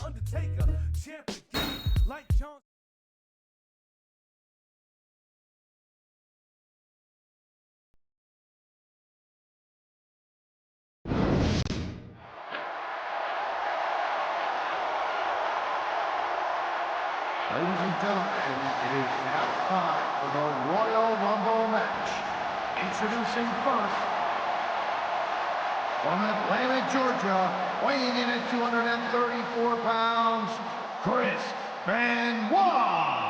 Undertaker, champ again, like John. Ladies and gentlemen, it is now time for the Royal Rumble match. Introducing first, from Atlanta, Georgia, weighing in at 234 pounds, Chris Benoit.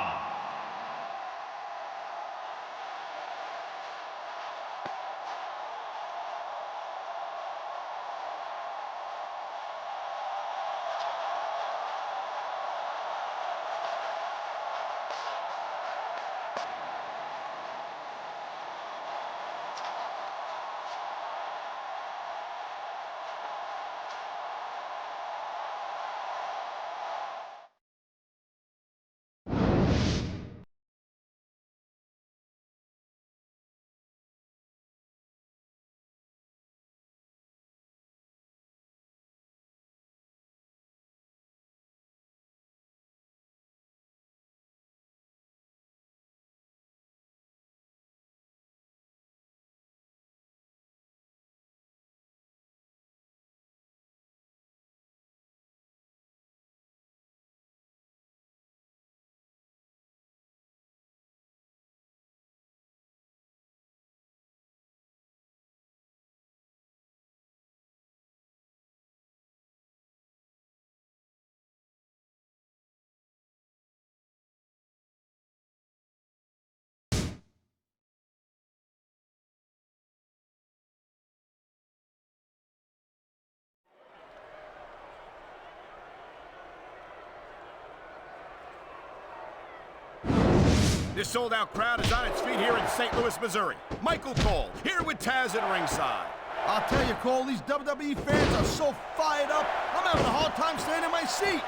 This sold-out crowd is on its feet here in St. Louis, Missouri. Michael Cole, here with Taz at ringside. I'll tell you, Cole, these WWE fans are so fired up, I'm having a hard time staying in my seat.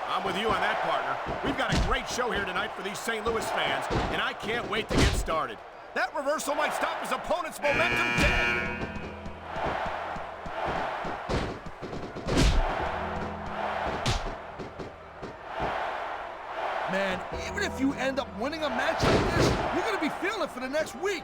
I'm with you on that, partner. We've got a great show here tonight for these St. Louis fans, and I can't wait to get started. That reversal might stop his opponent's momentum dead. Man, even if you end up winning a match like this, you're going to be feeling it for the next week.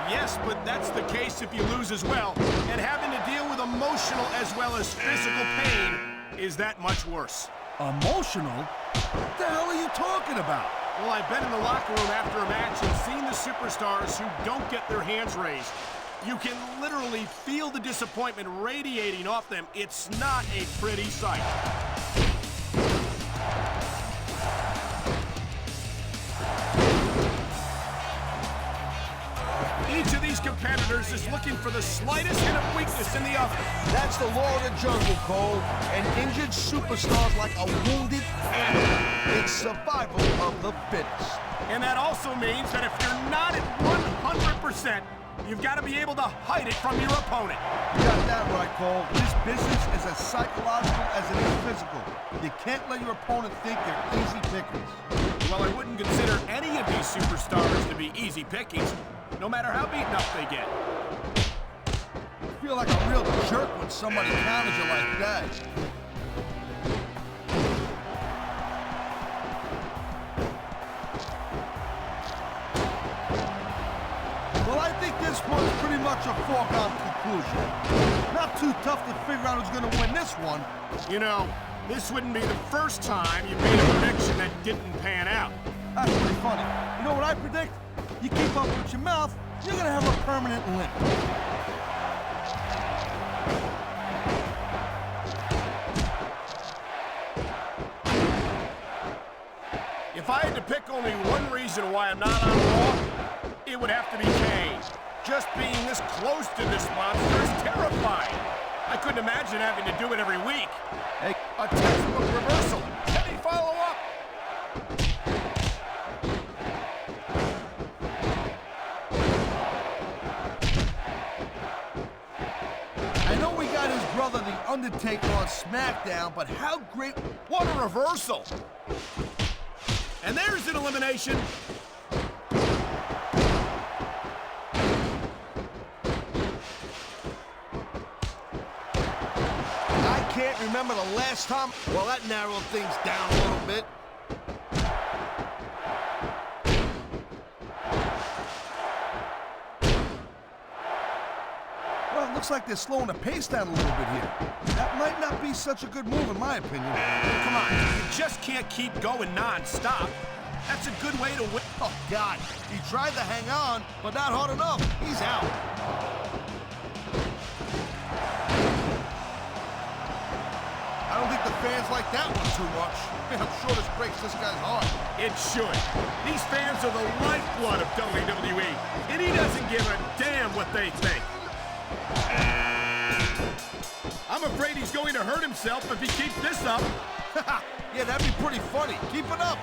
Yes, but that's the case if you lose as well. And having to deal with emotional as well as physical pain is that much worse. Emotional? What the hell are you talking about? Well, I've been in the locker room after a match and seen the superstars who don't get their hands raised. You can literally feel the disappointment radiating off them. It's not a pretty sight. Each of these competitors is looking for the slightest hint of weakness in the other. That's the law of the jungle, Cole. And injured superstars like a wounded animal. It's survival of the fittest. And that also means that if you're not at 100%, you've got to be able to hide it from your opponent. You got that right, Cole. This business is as psychological as it is physical. You can't let your opponent think they're easy pickings. Well, I wouldn't consider any of these superstars to be easy pickings, no matter how beaten up they get. You feel like a real jerk when somebody counters you like that. Well, I think this one's pretty much a foregone conclusion. Not too tough to figure out who's going to win this one. You know, this wouldn't be the first time you made a prediction that didn't pan out. That's pretty funny. You know what I predict? You keep up with your mouth, you're going to have a permanent limp. If I had to pick only one reason why I'm not on Raw, it would have to be Kane. Just being this close to this monster is terrifying. I couldn't imagine having to do it every week. Hey, a textbook reversal. Heavy follow-up. I know we got his brother, The Undertaker, on Smackdown, but how great... What a reversal. And there's an elimination. I can't remember the last time. Well, that narrowed things down a little bit. Well, it looks like they're slowing the pace down a little bit here. That might not be such a good move, in my opinion. Come on, you just can't keep going non-stop. That's a good way to win. Oh, God. He tried to hang on, but not hard enough. He's out. I don't think the fans like that one too much. I'm sure this breaks this guy's heart. It should. These fans are the lifeblood of WWE, and he doesn't give a damn what they think. I'm afraid he's going to hurt himself if he keeps this up. Yeah, that'd be pretty funny. Keep it up.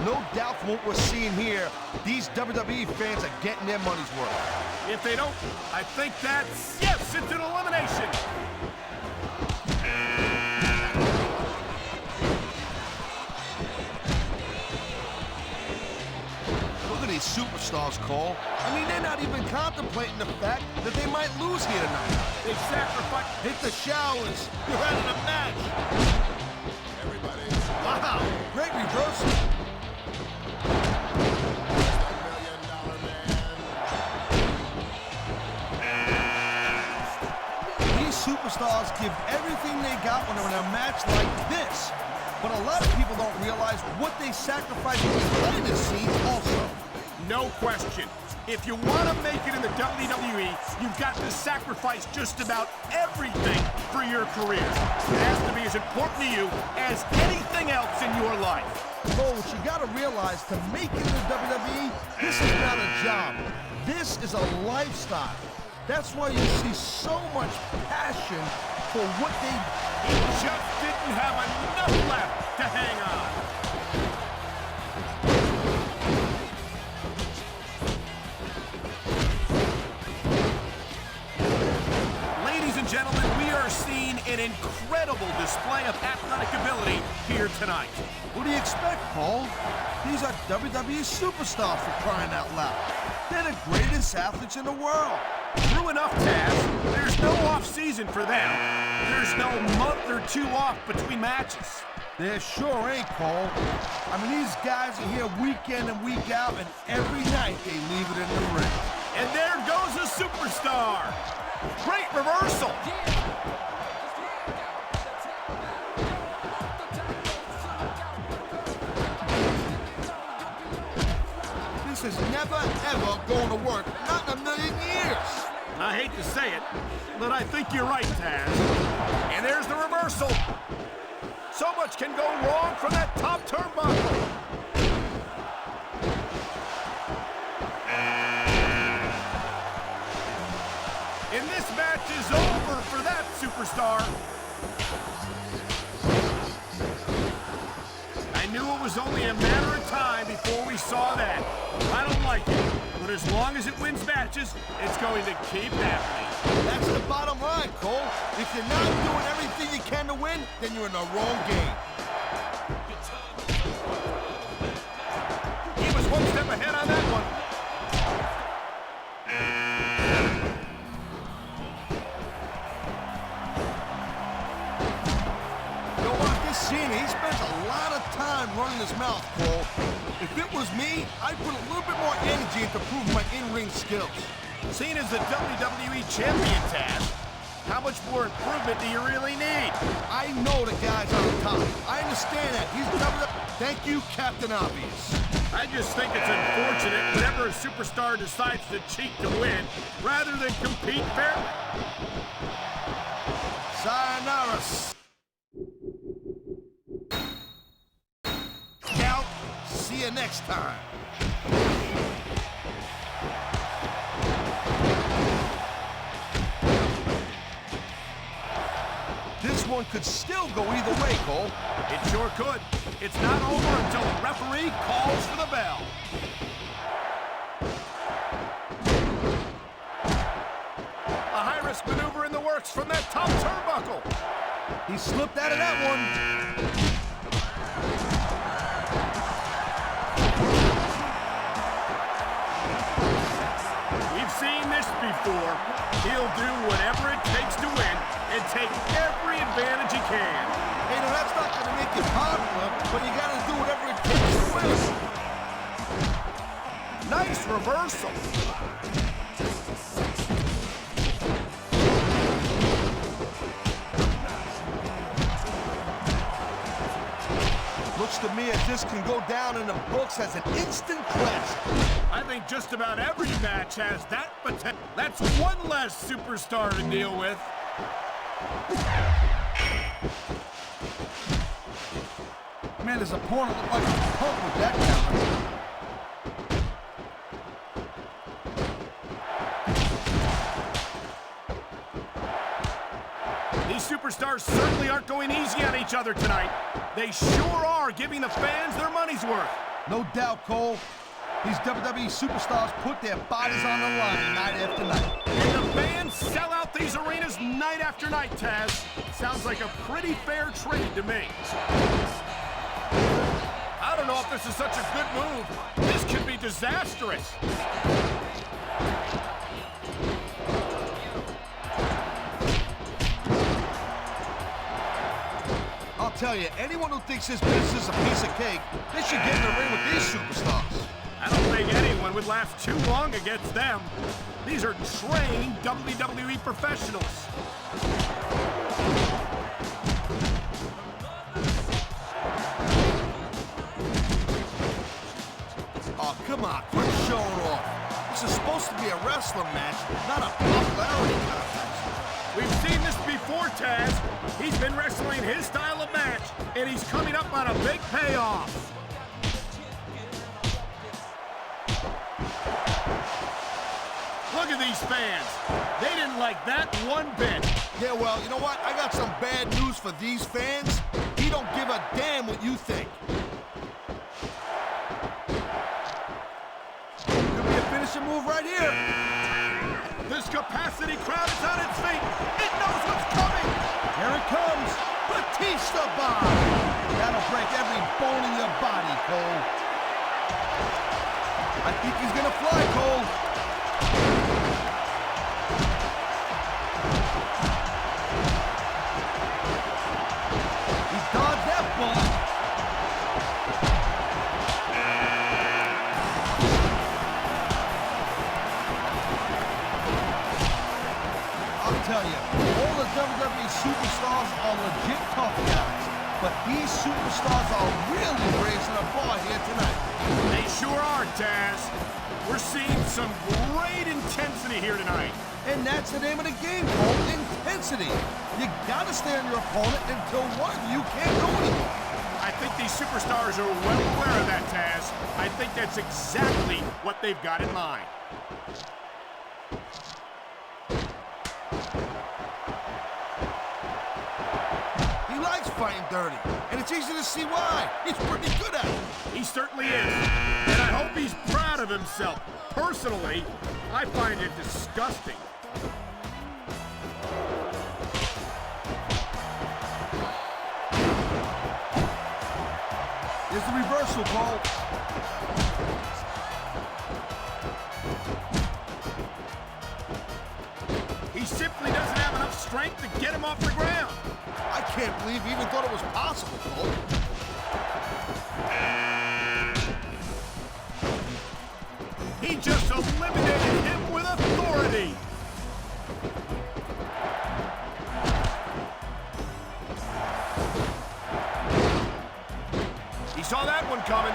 No doubt from what we're seeing here, these WWE fans are getting their money's worth. If they don't, I think that's... Yes, it's an elimination! Look at these superstars, Cole. I mean, they're not even contemplating the fact that they might lose here tonight. They sacrifice... Hit the showers. You're out of the match. Wow, great reversal. Superstars give everything they got when they're in a match like this. But a lot of people don't realize what they sacrifice behind the scenes also. No question. If you want to make it in the WWE, you've got to sacrifice just about everything for your career. It has to be as important to you as anything else in your life. But what you got to realize, to make it in the WWE, this is not a job. This is a lifestyle. That's why you see so much passion for what they... He just didn't have enough left to hang on. Ladies and gentlemen, we are seeing an incredible display of athletic ability here tonight. What do you expect, Paul? These are WWE superstars, for crying out loud. They're the greatest athletes in the world. True enough, Taz. There's no off-season for them. There's no month or two off between matches. There sure ain't, Cole. I mean, these guys are here week in and week out, and every night they leave it in the ring. And there goes a superstar. Great reversal. This is never, ever going to work. Not in a million years. I hate to say it, but I think you're right, Taz. And there's the reversal. So much can go wrong from that top turnbuckle. And this match is over for that superstar. I knew it was only a matter of time before we saw that. I don't like it, but as long as it wins matches, it's going to keep happening. That's the bottom line, Cole. If you're not doing everything you can to win, then you're in the wrong game. He was one step ahead on that one. You know what? This scene, he spends a lot of time running his mouth, Cole. If it was me, I'd put a little bit more energy into proving my in-ring skills. Seen as the WWE Champion, Taz, how much more improvement do you really need? I know the guy's on top. I understand that. He's WWE. Thank you, Captain Obvious. I just think it's unfortunate whenever a superstar decides to cheat to win rather than compete fairly. Sayonara. Out. See you next time. This one could still go either way, Cole. It sure could. It's not over until the referee calls for the bell. A high-risk maneuver in the works from that top turnbuckle. He slipped out of that one. before. He'll do whatever it takes to win and take every advantage he can. Hey, no, that's not going to make you popular, but you got to do whatever it takes to win. Nice reversal. Looks to me as this can go down in the books as an instant classic. I think just about every match has that potential. That's one less superstar to deal with. Man, his opponent looked like a punk with that counter. These superstars certainly aren't going easy on each other tonight. They sure are giving the fans their money's worth. No doubt, Cole. These WWE superstars put their bodies on the line night after night. And the fans sell out these arenas night after night, Taz. Sounds like a pretty fair trade to me. I don't know if this is such a good move. This could be disastrous. I'll tell you, anyone who thinks this business is a piece of cake, they should get in the ring with these superstars. I don't think anyone would last too long against them. These are trained WWE professionals. Oh, come on, quit showing off. This is supposed to be a wrestling match, not a popularity contest. We've seen this before, Taz. He's been wrestling his style of match, and he's coming up on a big payoff. Look at these fans. They didn't like that one bit. Yeah, well, you know what? I got some bad news for these fans. He don't give a damn what you think. Could be a finishing move right here. This capacity crowd is on its feet. It knows what's coming. Here it comes. Batista bomb. That'll break every bone in your body, Cole. I think he's gonna fly, Cole. He dodged that bullet. I'll tell you, all the WWE superstars are legit tough guys, but these superstars are really raising the bar here tonight. They sure are, Taz. We're seeing some great intensity here tonight. And that's the name of the game, Cole, intensity. You gotta stay on your opponent until one of you can't go anymore. I think these superstars are well aware of that, Taz. I think that's exactly what they've got in mind. He likes fighting dirty, and it's easy to see why. He's pretty good at it. He certainly is. And I hope he's proud of himself. Personally, I find it disgusting. Here's the reversal, Cole. He simply doesn't have enough strength to get him off the ground. I can't believe he even thought it was possible, Cole. He just eliminated him with authority. He saw that one coming.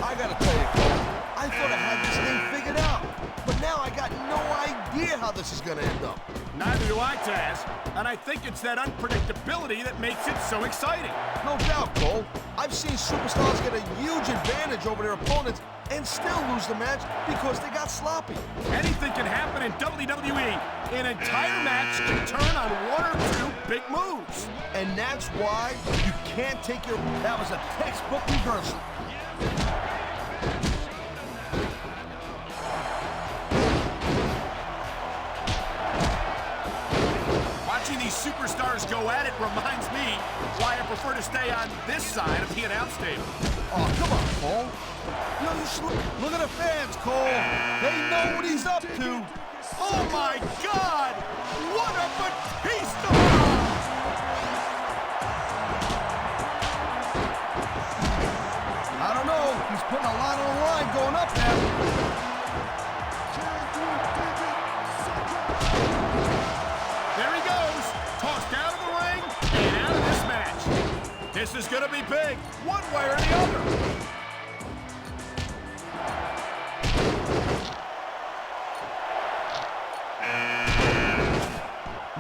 I gotta tell you, Cole, I thought I had this thing figured out. But now I got no idea how this is gonna end up. Neither do I, Taz. And I think it's that unpredictability that makes it so exciting. No doubt, Cole. I've seen superstars get a huge advantage over their opponents and still lose the match because they got sloppy. Anything can happen in WWE. An entire match can turn on one or two big moves. And that's why you can't take your... That was a textbook reversal. Watch Watching these superstars go at it reminds me why I prefer to stay on this side of the announce table. Oh, come on, Cole. You know, you should look at the fans, Cole. They know what he's up to. Oh my God! What a Batista! I don't know. He's putting a lot on the line going up there. There he goes, tossed out of the ring and out of this match. This is gonna be big, one way or the other.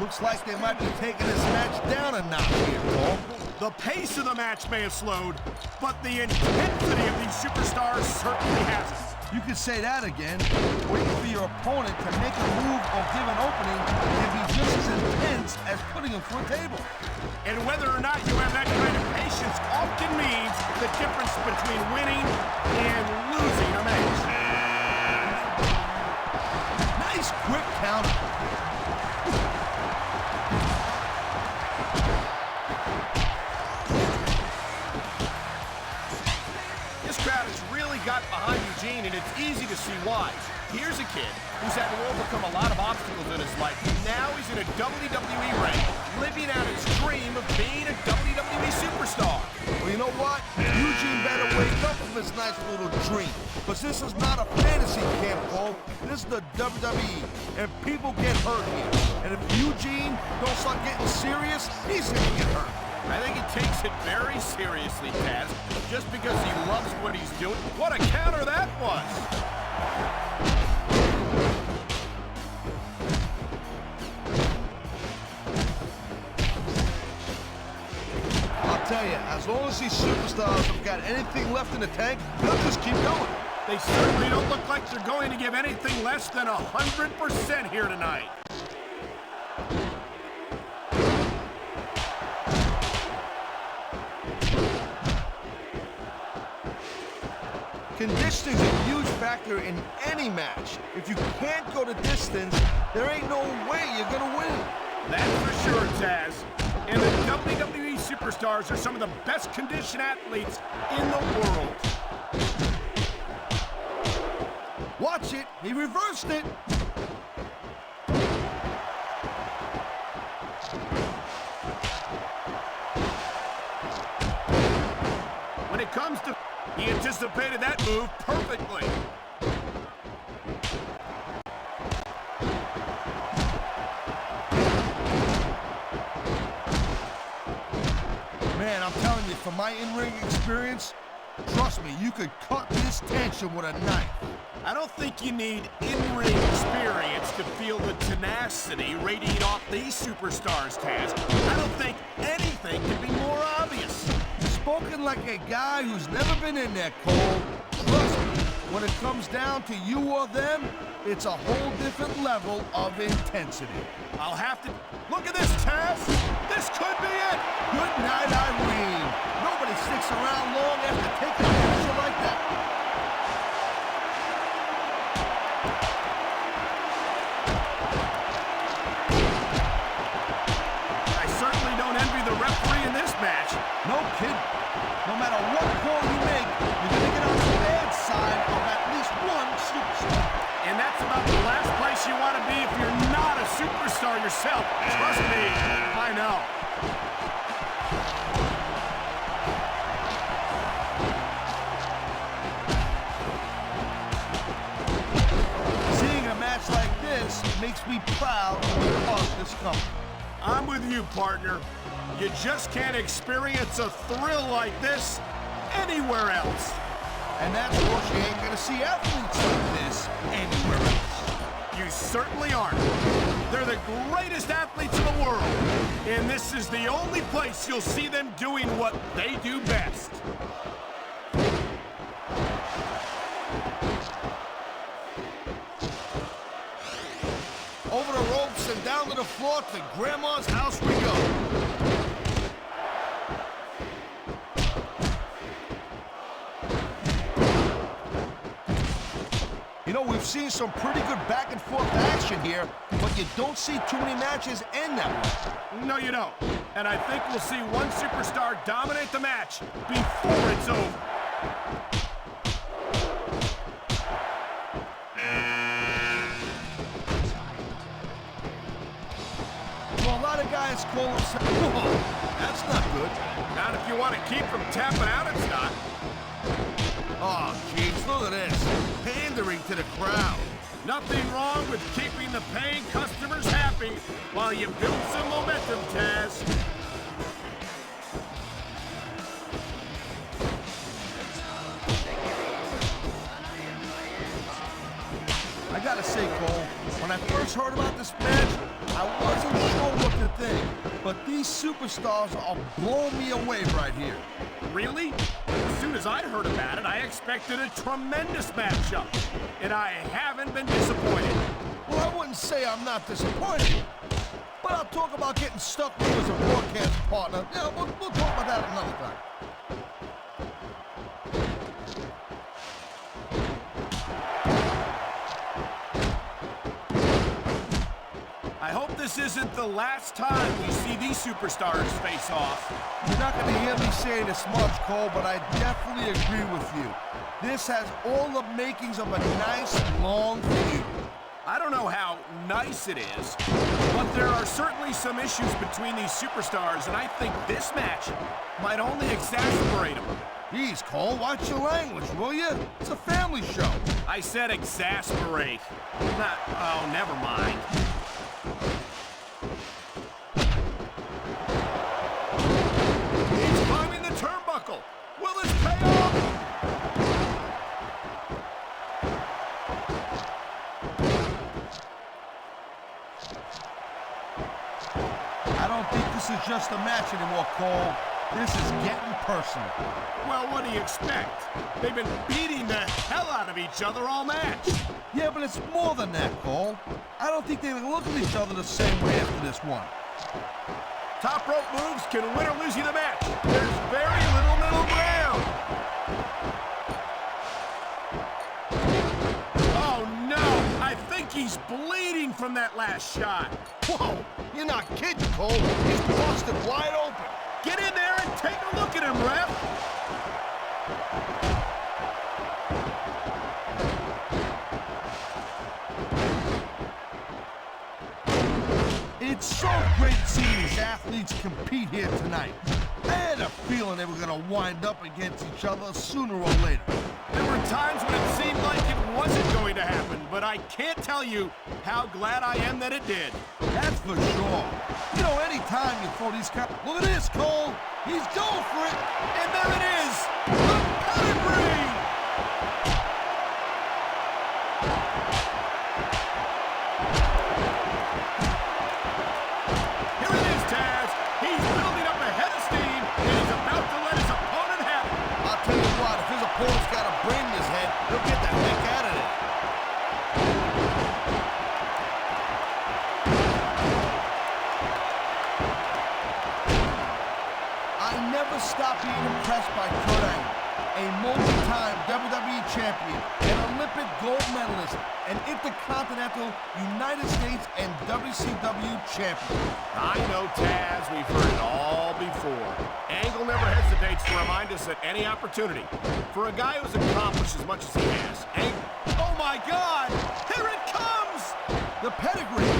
Looks like they might be taking this match down a notch here, Cole. The pace of the match may have slowed, but the intensity of these superstars certainly hasn't. You could say that again. Waiting for your opponent to make a move or give an opening can be just as intense as putting him through a table. And whether or not you have that kind of patience often means the difference between winning and losing a match. Nice quick counter. This crowd has really got behind Eugene, and it's easy to see why. Here's a kid who's had to overcome a lot of obstacles in his life. Now he's in a WWE ring, living out his dream of being a WWE superstar. Well, you know what? Eugene better wake up from his nice little dream. Because this is not a fantasy camp, Cole. This is the WWE, and people get hurt here. And if Eugene don't start getting serious, he's gonna get hurt. I think he takes it very seriously, Taz, just because he loves what he's doing. What a counter that was! I'll tell you, as long as these superstars have got anything left in the tank, they'll just keep going. They certainly don't look like they're going to give anything less than 100% here tonight. Conditioning is a huge factor in any match. If you can't go the distance, there ain't no way you're gonna win. That's for sure, Taz. And the WWE superstars are some of the best conditioned athletes in the world. Watch it, he reversed it. When it comes to... He anticipated that move perfectly. Man, I'm telling you, from my in-ring experience, trust me, you could cut this tension with a knife. I don't think you need in-ring experience to feel the tenacity radiating off these superstars, Taz. I don't think anything could be more obvious. Spoken like a guy who's never been in there, Cole. Trust me, when it comes down to you or them, it's a whole different level of intensity. I'll have to... Look at this, Taz! This could be it! Good night, Irene. Nobody sticks around long after taking a picture like that. I certainly don't envy the referee in this match. No kidding. No matter what call you make, you're going to get on the bad side of at least one superstar. And that's about the last place you want to be if you're not a superstar yourself. Trust me, I know. Seeing a match like this makes me proud to be part of this company. I'm with you, partner. You just can't experience a thrill like this anywhere else. And that's because you ain't going to see athletes like this anywhere else. You certainly aren't. They're the greatest athletes in the world. And this is the only place you'll see them doing what they do best. Over the ropes and down to the floor to Grandma's house we go. You know know, we've seen some pretty good back and forth action here, but you don't see too many matches end that way. No, you don't. And I think we'll see one superstar dominate the match before it's over. Well, a lot of guys call him... Whoa, that's not good. Not if you want to keep from tapping out, it's not. Oh, jeez, look at this. Pandering to the crowd. Nothing wrong with keeping the paying customers happy while you build some momentum, Taz. I gotta say, Cole, when I first heard about this match, I wasn't sure what to think, but these superstars are blowing me away right here. Really? As soon as I heard about it, I expected a tremendous matchup, and I haven't been disappointed. Well, I wouldn't say I'm not disappointed, but I'll talk about getting stuck with you as a broadcast partner. Yeah, we'll talk about that another time. I hope this isn't the last time we see these superstars face off. You're not going to hear me say this much, Cole, but I definitely agree with you. This has all the makings of a nice, long feud. I don't know how nice it is, but there are certainly some issues between these superstars, and I think this match might only exacerbate them. Jeez, Cole, watch your language, will you? It's a family show. I said exasperate. Not, oh, never mind. He's climbing the turnbuckle. Will this pay off? I don't think this is just a match anymore, Cole. This is getting personal. Well, what do you expect? They've been beating the hell out of each other all match. Yeah, but it's more than that, Cole. I don't think they look at each other the same way after this one. Top rope moves can win or lose you the match. There's very little middle ground. Oh, no. I think he's bleeding from that last shot. Whoa, you're not kidding, Cole. He's busted wide open. Get in there and take a look at him, ref. It's so great seeing these athletes compete here tonight. I had a feeling they were going to wind up against each other sooner or later. There were times when it seemed like it wasn't going to happen, but I can't tell you how glad I am that it did. That's for sure. You know, anytime you throw these kind... Look at this, Cole. He's going for it. And there it is. The pedigree. Here it is, Taz. He's building up a head of steam, and he's about to let his opponent have it. I'll tell you what, if his opponent's got a brain in his head, he'll get the heck out of there. I never stop being impressed by Kurt Angle, a multi-time WWE champion, an Olympic gold medalist, an Intercontinental, United States, and WCW champion. I know, Taz, we've heard it all before. Angle never hesitates to remind us at any opportunity. For a guy who's accomplished as much as he has, Angle... Oh, my God! Here it comes! The pedigree.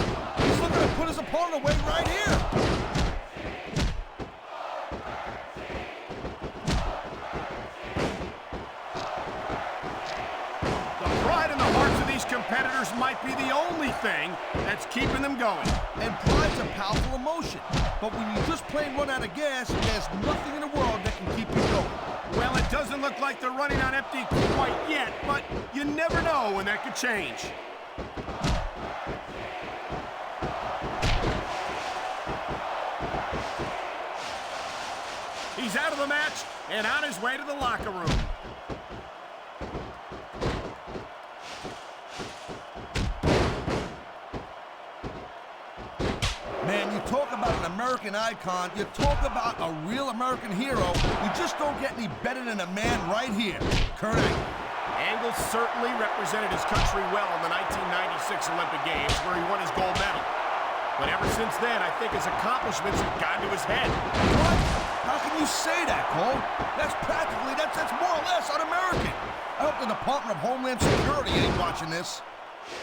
He's looking to put his opponent away right here. Competitors might be the only thing that's keeping them going. And pride's a powerful emotion. But when you just plain run out of gas, there's nothing in the world that can keep you going. Well, it doesn't look like they're running on empty quite yet, but you never know when that could change. He's out of the match and on his way to the locker room. Man, you talk about an American icon, you talk about a real American hero, you just don't get any better than a man right here, Kurt Angle. Angle certainly represented his country well in the 1996 Olympic Games, where he won his gold medal. But ever since then, I think his accomplishments have gotten to his head. What? How can you say that, Cole? That's more or less un-American. I hope the Department of Homeland Security ain't watching this.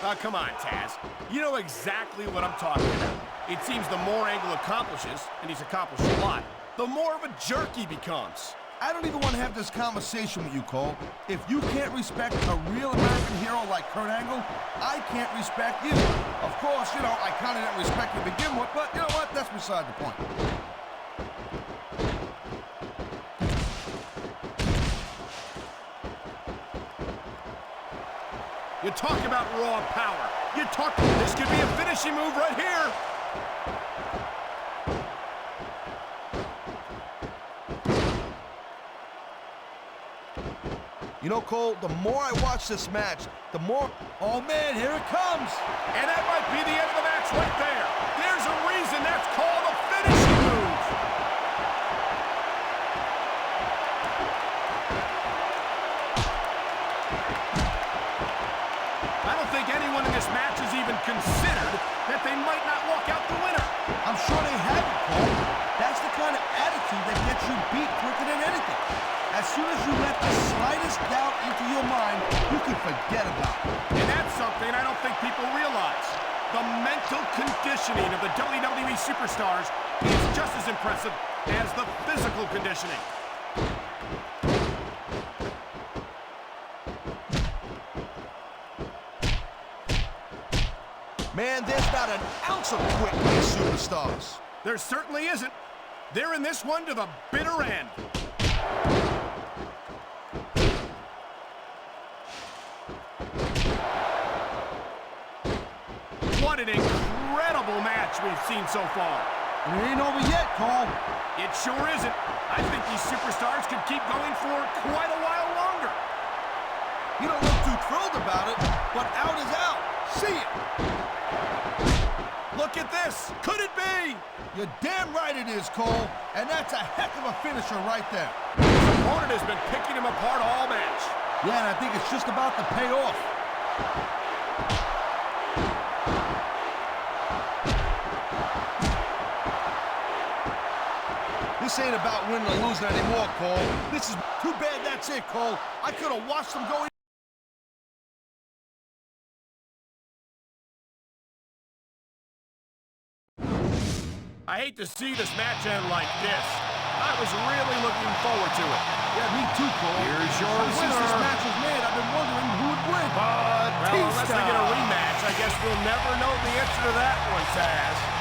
Come on, Taz. You know exactly what I'm talking about. It seems the more Angle accomplishes, and he's accomplished a lot, the more of a jerk he becomes. I don't even want to have this conversation with you, Cole. If you can't respect a real American hero like Kurt Angle, I can't respect you. Of course, you know, I kind of didn't respect you to begin with, but you know what? That's beside the point. You talk about raw power. This could be a finishing move right here. You know, Cole, the more I watch this match, the more... Oh, man, here it comes! And that might be the end of the match right there. There's a reason that's called a finishing move. I don't think anyone in this match has even considered that they might not walk out the winner. I'm sure they haven't, Cole. That's the kind of attitude that gets you beat quicker than anything. As soon as you let the slightest doubt into your mind, you can forget about it. And that's something I don't think people realize. The mental conditioning of the WWE superstars is just as impressive as the physical conditioning. Man, there's not an ounce of quit in these superstars. There certainly isn't. They're in this one to the bitter end. What an incredible match we've seen so far. And it ain't over yet, Cole. It sure isn't. I think these superstars could keep going for quite a while longer. You don't look too thrilled about it, but out is out. See it. Look at this. Could it be? You're damn right it is, Cole. And that's a heck of a finisher right there. His opponent has been picking him apart all match. Yeah, and I think it's just about to pay off. This ain't about winning or losing anymore, Cole. This is too bad that's it, Cole. I could have watched them go. I hate to see this match end like this. I was really looking forward to it. Yeah, me too, Cole. Here's your Since winner. this match was made, I've been wondering who would win. Well, unless they get a rematch, I guess we'll never know the answer to that one, Taz.